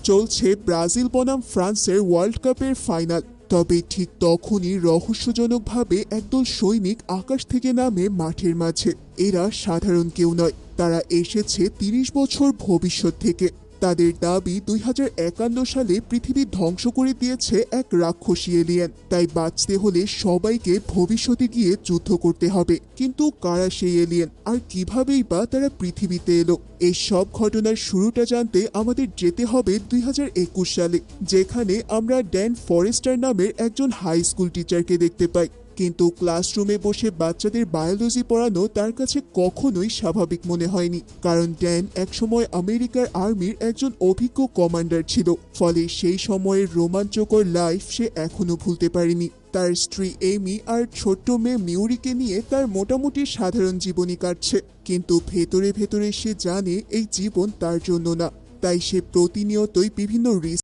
চলছে ব্রাজিল বনাম ফ্রান্সের ওয়ার্ল্ড কাপের ফাইনাল। তবে ঠিক তখনই রহস্যজনকভাবে একদল সৈনিক আকাশ থেকে নামে মাঠের মাঝে। এরা সাধারণ কেউ নয়, তারা এসেছে ৩০ বছর ভবিষ্যৎ থেকে। তাদের দাবি ২০৫১ সালে পৃথিবী ধ্বংস করে দিয়েছে এক রাক্ষসী এলিয়েন, তাই বাঁচতে হলে সবাইকে ভবিষ্যতে গিয়ে যুদ্ধ করতে হবে। কিন্তু কারা সেই এলিয়েন, আর কিভাবেই বা তারা পৃথিবীতে এলো? এই সব ঘটনার শুরুটা জানতে আমাদের যেতে হবে ২০২১ সালে, যেখানে আমরা ড্যান ফরেস্টার নামের একজন হাই স্কুল টিচারকে দেখতে পাই। কিন্তু ক্লাসরুমে বসে বাচ্চাদের বায়োলজি পড়ানো তার কাছে কখনোই স্বাভাবিক মনে হয়নি, কারণ ড্যান একসময় আমেরিকার আর্মির একজন অভিজ্ঞ কমান্ডার ছিল। ফলে সেই সময়ের রোমাঞ্চকর লাইফ সে এখনো ভুলতে পারেনি। তার স্ত্রী এমি আর ছোট্ট মেয়ে মিউরিকে নিয়ে তার মোটামুটি সাধারণ জীবনই কাটছে, কিন্তু ভেতরে ভেতরে সে জানে এই জীবন তার জন্য না। তাই সে প্রতিনিয়তই বিভিন্ন